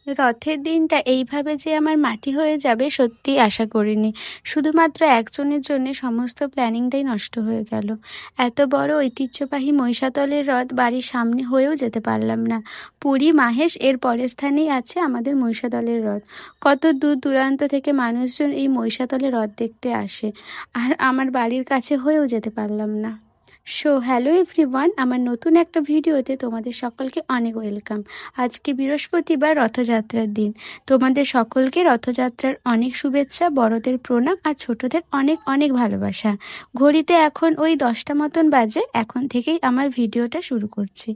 রথের দিনটা এইভাবে যে আমার মাটি হয়ে যাবে সত্যিই আশা করিনি। শুধুমাত্র একজনের জন্যে সমস্ত প্ল্যানিংটাই নষ্ট হয়ে গেল। এত বড় ঐতিহ্যবাহী মহিষাদলের রথ বাড়ির সামনে হয়েও যেতে পারলাম না। পুরী মাহেশ এর পরের স্থানেই আছে আমাদের মহিষাদলের রথ। কত দূর দূরান্ত থেকে মানুষজন এই মহিষাদলের রথ দেখতে আসে, আর আমার বাড়ির কাছে হয়েও যেতে পারলাম না। হ্যালো এভরিওয়ান, আমার নতুন একটা ভিডিওতে তোমাদের সকলকে অনেক ওয়েলকাম। আজকে বৃহস্পতিবার, রথযাত্রার দিন। তোমাদের সকলকে রথযাত্রার অনেক শুভেচ্ছা, বড়দের প্রণাম আর ছোটদের অনেক অনেক ভালোবাসা। ঘড়িতে এখন ওই 10টা মতন বাজে। এখন থেকেই আমার ভিডিওটা শুরু করছি।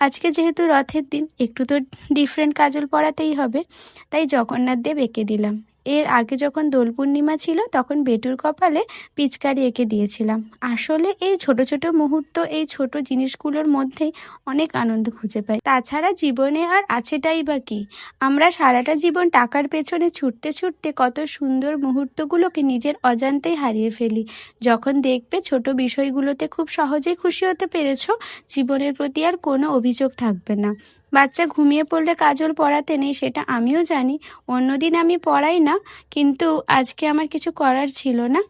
আজকে যেহেতু রথের দিন, একটু তো ডিফারেন্ট কাজল পরাতেই হবে, তাই জগন্নাথ দেব এঁকে দিলাম। এর আগে যখন দোল পূর্ণিমা ছিল তখন বেটুর কপালে পিচকারি এঁকে দিয়েছিলাম। আসলে এই ছোট ছোট মুহূর্ত, এই ছোট জিনিসগুলোর মধ্যেই অনেক আনন্দ খুঁজে পাই। তাছাড়া জীবনে আর আছেটাই বা কি? আমরা সারাটা জীবন টাকার পেছনে ছুটতে ছুটতে কত সুন্দর মুহূর্তগুলোকে নিজের অজান্তেই হারিয়ে ফেলি। যখন দেখবে ছোট বিষয়গুলোতে খুব সহজেই খুশি হতে পেরেছো, জীবনের প্রতি আর কোনো অভিযোগ থাকবে না। বাচ্চা ঘুমিয়ে পড়লে কাজল পরাতে নেই, সেটা আমিও জানি। অন্যদিন আমি পড়াই না, কিন্তু আজকে আমার কিছু করার ছিল না।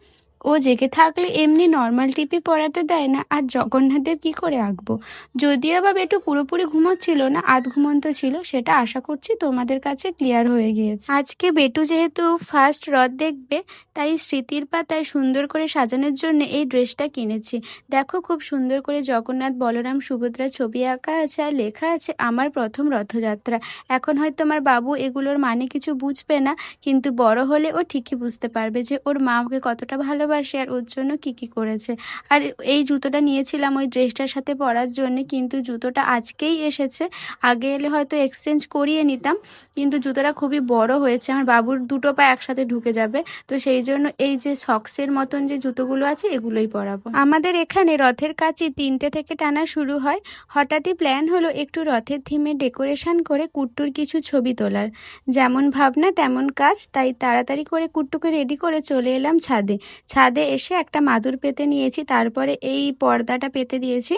ও জেগে থাকলে এমনি নর্মাল টিপি পড়াতে দেয় না, আর জগন্নাথদেব কী করে আঁকবো? যদিও বা বেটু পুরোপুরি ঘুমোচ্ছিল না, আধ ঘুমন্ত ছিল, সেটা আশা করছি তোমাদের কাছে ক্লিয়ার হয়ে গিয়েছে। আজকে বেটু যেহেতু ফার্স্ট রথ দেখবে, তাই স্মৃতির পাতায় সুন্দর করে সাজানোর জন্য এই ড্রেসটা কিনেছি। দেখো, খুব সুন্দর করে জগন্নাথ, বলরাম, সুভদ্রার ছবি আঁকা আছে আর লেখা আছে আমার প্রথম রথযাত্রা। এখন হয়তো আমার বাবু এগুলোর মানে কিছু বুঝবে না, কিন্তু বড় হলে ও ঠিকই বুঝতে পারবে যে ওর মা ওকে কতটা ভালোবাসে আর ওর জন্য কি কি করেছে। আর এই জুতোটা নিয়েছিলাম ওই ড্রেসটার সাথে পরার জন্য, কিন্তু জুতোটা আজকেই এসেছে। আগে এলে হয়তো এক্সচেঞ্জ করিয়ে নিতাম, কিন্তু জুতোটা খুবই বড় হয়েছে, আমার বাবুর দুটো পা একসাথে ঢুকে যাবে। তো সেই জন্য এই যে সক্সের মতন যে জুতোগুলো আছে এগুলোই পরাবো। আমাদের এখানে রথের কাছে 3টে থেকে টানা শুরু হয়। হঠাৎই প্ল্যান হলো একটু রথের থিমে ডেকোরেশন করে কুট্টুর কিছু ছবি তোলার। যেমন ভাবনা তেমন কাজ, তাই তাড়াতাড়ি করে কুট্টুকে রেডি করে চলে এলাম ছাদে। ছাদে এসে একটা মাদুর পেতে নিয়েছি, তারপরে এই পর্দাটা পেতে দিয়েছি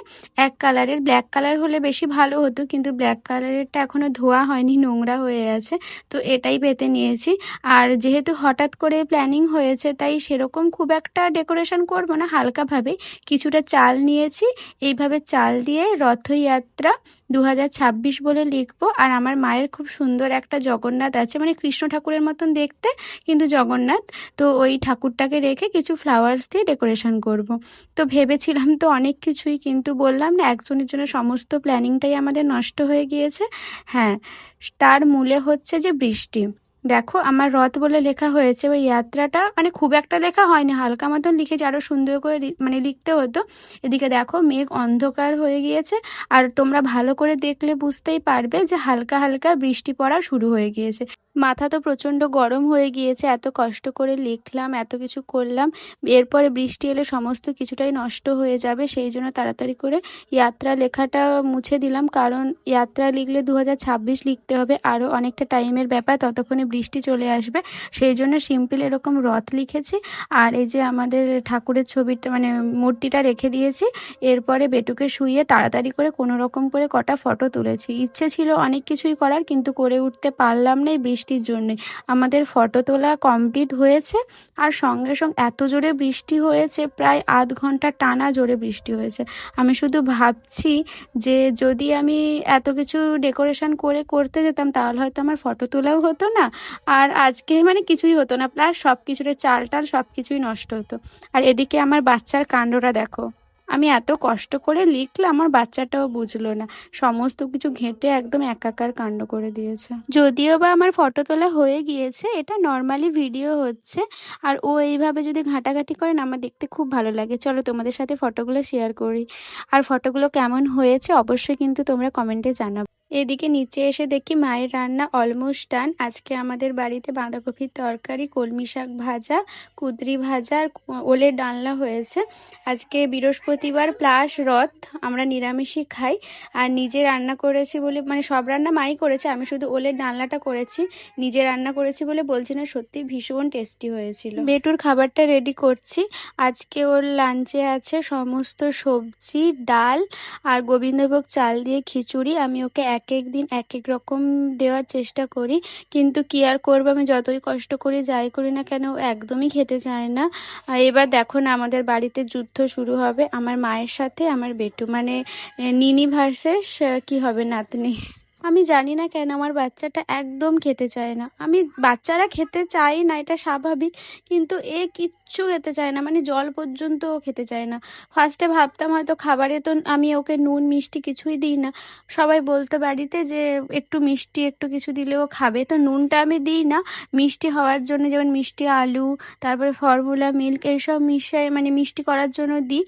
এক কালারের। ব্ল্যাক কালার হলে বেশি ভালো হতো, কিন্তু ব্ল্যাক কালারেরটা এখনো ধোয়া হয়নি, নোংরা হয়ে আছে, তো এটাই পেতে নিয়েছি। আর যেহেতু হঠাৎ করে প্ল্যানিং হয়েছে, তাই সেরকম খুব একটা ডেকোরেশন করব না, হালকাভাবে কিছুটা চাল নিয়েছি। এইভাবে চাল দিয়ে রথযাত্রা 2026 বলে লিখবো। আর আমার মায়ের খুব সুন্দর একটা জগন্নাথ আছে, মানে কৃষ্ণ ঠাকুরের মতন দেখতে, কিন্তু জগন্নাথ। তো ওই ঠাকুরটাকে রেখে কিছু ফ্লাওয়ার্স দিয়ে ডেকোরেশন করব। তো ভেবেছিলাম তো অনেক কিছুই, কিন্তু বললাম না, একজনের জন্য সমস্ত প্ল্যানিংটাই আমাদের নষ্ট হয়ে গিয়েছে। হ্যাঁ, তার মূলে হচ্ছে যে বৃষ্টি। দেখো, আমার রথ বলে লেখা হয়েছে, ওই যাত্রাটা মানে খুব একটা লেখা হয়নি, হালকা মতন লিখেছি, আরও সুন্দর করে মানে লিখতে হতো। এদিকে দেখো, মেঘ অন্ধকার হয়ে গিয়েছে, আর তোমরা ভালো করে দেখলে বুঝতেই পারবে যে হালকা হালকা বৃষ্টি পড়া শুরু হয়ে গিয়েছে। মাথা তো প্রচণ্ড গরম হয়ে গিয়েছে, এত কষ্ট করে লিখলাম, এত কিছু করলাম, এরপরে বৃষ্টি এলে সমস্ত কিছুটাই নষ্ট হয়ে যাবে। সেই জন্য তাড়াতাড়ি করে যাত্রা লেখাটা মুছে দিলাম, কারণ যাত্রা লিখলে 2026 লিখতে হবে, আরও অনেকটা টাইমের ব্যাপার, ততক্ষণে বৃষ্টি চলে আসবে। সেই জন্য সিম্পল এরকম রথ লিখেছি। আর এই যে আমাদের ঠাকুরের ছবিটা মানে মূর্তিটা রেখে দিয়েছি। এরপরে বেটুকে শুইয়ে তাড়াতাড়ি করে কোনো রকম করে কটা ফটো তুলেছি। ইচ্ছে ছিল অনেক কিছুই করার, কিন্তু করে উঠতে পারলাম না এই বৃষ্টির জন্যে। আমাদের ফটো তোলা কমপ্লিট হয়েছে, আর সঙ্গে সঙ্গে এত জোরে বৃষ্টি হয়েছে, প্রায় আধ ঘন্টা টানা জোরে বৃষ্টি হয়েছে। আমি শুধু ভাবছি যে যদি আমি এত কিছু ডেকোরেশন করে করতে যেতাম, তাহলে হয়তো আমার ফটো তোলাও হতো না, আর আজকে মানে কিছুই হতো না, প্লাস সব কিছুতে চাল টাল সব কিছুই নষ্ট হতো। আর এদিকে আমার বাচ্চার কাণ্ডটা দেখো, আমি এত কষ্ট করে লিখলাম, আমার বাচ্চাটাও বুঝলো না, সমস্ত কিছু ঘেঁটে একদম একাকার কাণ্ড করে দিয়েছে। যদিও বা আমার ফটো তোলা হয়ে গিয়েছে, এটা নর্মালি ভিডিও হচ্ছে, আর ও এইভাবে যদি ঘাঁটাঘাঁটি করে না, আমার দেখতে খুব ভালো লাগে। চলো তোমাদের সাথে ফটোগুলো শেয়ার করি, আর ফটোগুলো কেমন হয়েছে অবশ্যই কিন্তু তোমরা কমেন্টে জানাবে। এদিকে নিচে এসে দেখি মায়ের রান্না অলমোস্ট ডান। আজকে আমাদের বাড়িতে বাঁধাকপির তরকারি, কলমি শাক ভাজা, কুঁদরি ভাজা আর ওলের ডালনা হয়েছে। আজকে বৃহস্পতিবার প্লাস রথ, আমরা নিরামিষই খাই। আর নিজে রান্না করেছি বলে, মানে সব রান্না মাই করেছে, আমি শুধু ওলের ডালনাটা করেছি। নিজে রান্না করেছি বলে বলছি না, সত্যি ভীষণ টেস্টি হয়েছিল। বেটুর খাবারটা রেডি করছি। আজকে ওর লাঞ্চে আছে সমস্ত সবজি, ডাল আর গোবিন্দভোগ চাল দিয়ে খিচুড়ি। আমি ওকে এক এক দিন এক এক রকম দেওয়ার চেষ্টা করি, কিন্তু কি আর করবো, আমি যতই কষ্ট করি যাই করি না কেন ও একদমই খেতে চায় না। আর এবার দেখো না আমাদের বাড়িতে যুদ্ধ শুরু হবে আমার মায়ের সাথে আমার বেটু, মানে নিনি ভার্সেস কি হবে নাতনি। আমি জানি না কেন আমার বাচ্চাটা একদম খেতে চায় না। আমি বাচ্চারা খেতে চাই না এটা স্বাভাবিক, কিন্তু এ কিচ্ছু খেতে চায় না, মানে জল পর্যন্ত ও খেতে চায় না। ফার্স্টে ভাবতাম হয়তো খাবারে তো আমি ওকে নুন মিষ্টি কিছুই দিই না, সবাই বলতো বাড়িতে যে একটু মিষ্টি একটু কিছু দিলেও খাবে, তো নুনটা আমি দিই না, মিষ্টি হওয়ার জন্য যেমন মিষ্টি আলু, তারপরে ফর্মুলা মিল্ক এইসব মিশিয়ে মানে মিষ্টি করার জন্য দিই।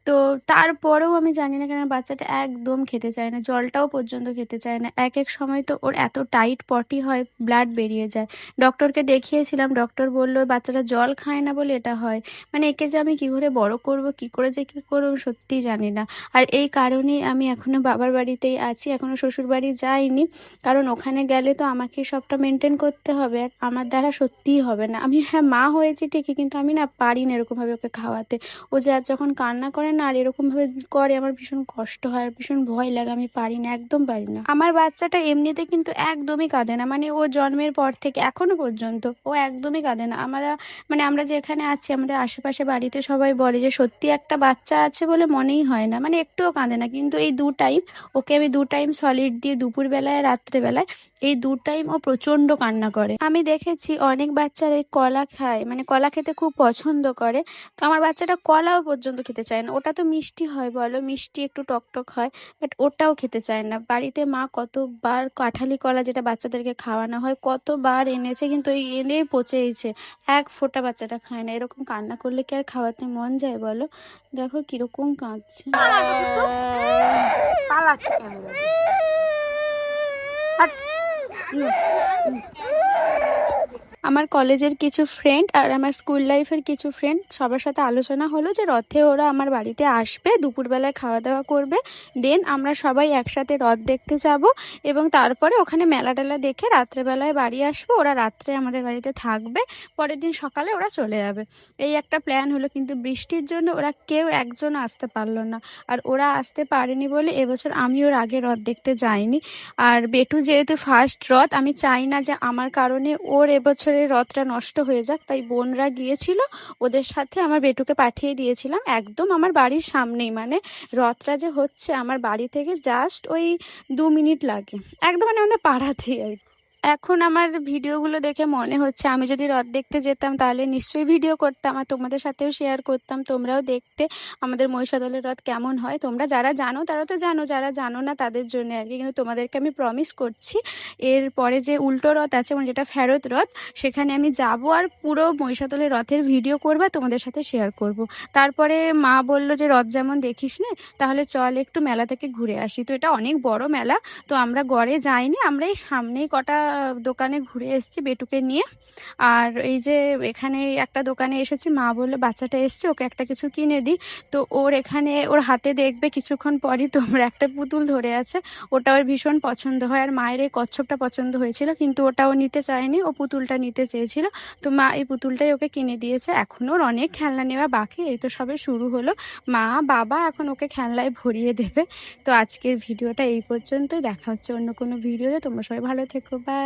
তো তারপরেও আমি জানি না কেন বাচ্চাটা একদম খেতে চায় না, জলটাও পর্যন্ত খেতে চায় না। এক এক সময় তো ওর এত টাইট পটি হয় ব্লাড বেরিয়ে যায়। ডক্টরকে দেখিয়েছিলাম, ডক্টর বললো বাচ্চাটা জল খায় না বলে এটা হয়। মানে একে যে আমি কী করে বড় করব, কী করে যে কী করবো সত্যিই জানি না। আর এই কারণেই আমি এখনও বাবার বাড়িতেই আছি, এখনও শ্বশুর বাড়ি যাইনি, কারণ ওখানে গেলে তো আমাকে সবটা মেনটেন করতে হবে, আর আমার দ্বারা সত্যিই হবে না। আমি হ্যাঁ মা হয়েছি ঠিকই, কিন্তু আমি না পারি না এরকমভাবে ওকে খাওয়াতে। ও যে আর যখন কান্না করে না আর এরকমভাবে করে আমার ভীষণ কষ্ট হয় আর ভীষণ ভয় লাগে, আমি পারি না, একদম পারি না। আমার বাচ্চাটা এমনিতে কিন্তু একদমই কাঁদে না, মানে ও জন্মের পর থেকে এখনো পর্যন্ত ও একদমই কাঁদে না। আমরা যেখানে আছি আমাদের আশেপাশে বাড়িতে সবাই বলে যে সত্যি একটা বাচ্চা আছে বলে মনেই হয় না, মানে একটুও কাঁদে না। কিন্তু এই 2 টাইম ওকে আমি 2 টাইম সলিড দিয়ে, দুপুরবেলায় রাত্রেবেলায়, এই 2 টাইম ও প্রচন্ড কান্না করে। আমি দেখেছি অনেক বাচ্চারা কলা খায়, মানে কলা খেতে খুব পছন্দ করে, তো আমার বাচ্চাটা কলাও পর্যন্ত খেতে চায় না। ওটা তো মিষ্টি হয় বলো, মিষ্টি একটু টকটক হয়, বাট ওটাও খেতে চায় না। বাড়িতে মা কতবার কাঁঠালি কলা যেটা বাচ্চাদেরকে খাওয়ানো হয় কতবার এনেছে, কিন্তু এই এনেই পচেইছে, এক ফোঁটা বাচ্চাটা খায় না। এরকম কান্না করলে কি আর খাওয়াতে মন যায় বলো? দেখো কিরকম কাঁদছে। পালাচ্ছে ক্যামেরা। আমার কলেজের কিছু ফ্রেন্ড আর আমার স্কুল লাইফের কিছু ফ্রেন্ড সবার সাথে আলোচনা হলো যে রথে ওরা আমার বাড়িতে আসবে, দুপুরবেলায় খাওয়া দাওয়া করবে, দেন আমরা সবাই একসাথে রথ দেখতে যাব, এবং তারপরে ওখানে মেলা টেলা দেখে রাত্রেবেলায় বাড়ি আসবো। ওরা রাত্রে আমাদের বাড়িতে থাকবে, পরের দিন সকালে ওরা চলে যাবে। এই একটা প্ল্যান হলো, কিন্তু বৃষ্টির জন্য ওরা কেউ একজন আসতে পারলো না। আর ওরা আসতে পারেনি বলে এবছর আমি ওর আগে রথ দেখতে যাইনি। আর বেটু যেহেতু ফার্স্ট রথ, আমি চাই না যে আমার কারণে ওর এবছরের রথটা নষ্ট হয়ে যাক, তাই বোনরা গিয়েছিল, ওদের সাথে আমার বেটুকে পাঠিয়ে দিয়েছিলাম একদম আমার বাড়ির সামনেই, মানে রথটা যে হচ্ছে আমার বাড়ি থেকে জাস্ট ওই 2 মিনিট লাগে, একদম মানে আমাদের পাড়াতেই আর কি। এখন আমার ভিডিওগুলো দেখে মনে হচ্ছে আমি যদি রথ দেখতে যেতাম তাহলে নিশ্চয়ই ভিডিও করতাম আর তোমাদের সাথেও শেয়ার করতাম, তোমরাও দেখতে আমাদের মহিষাদলের রথ কেমন হয়। তোমরা যারা জানো তারা তো জানো, যারা জানো না তাদের জন্য আর কি। কিন্তু তোমাদেরকে আমি প্রমিস করছি এর পরে যে উল্টো রথ আছে, মানে যেটা ফেরত রথ, সেখানে আমি যাব আর পুরো মহিষাদলের রথের ভিডিও করবা, তোমাদের সাথে শেয়ার করব। তারপরে মা বলল যে রথ যেমন দেখিস না, তাহলে চল একটু মেলা থেকে ঘুরে আসি। তো এটা অনেক বড় মেলা, তো আমরা গড়ে যাইনি, আমরা এই সামনেই কটা দোকানে ঘুরে এসেছি বেটুকে নিয়ে। আর এই যে এখানে একটা দোকানে এসেছি, মা বললো বাচ্চাটা এসছে ওকে একটা কিছু কিনে দিই। তো ওর এখানে ওর হাতে দেখবে কিছুক্ষণ পরই তোমরা একটা পুতুল ধরে আছে, ওটা ওর ভীষণ পছন্দ হয়। আর মায়ের এই কচ্ছপটা পছন্দ হয়েছিল, কিন্তু ওটাও নিতে চায়নি, ও পুতুলটা নিতে চেয়েছিল, তো মা এই পুতুলটাই ওকে কিনে দিয়েছে। এখন ওর অনেক খেলনা নেওয়া বাকি, এই তো সবে শুরু হলো। মা বাবা এখন ওকে খেলনায় ভরিয়ে দেবে। তো আজকের ভিডিওটা এই পর্যন্তই, দেখা হচ্ছে অন্য কোনো ভিডিওতে। তোমরা সবাই ভালো থেকো, বাই।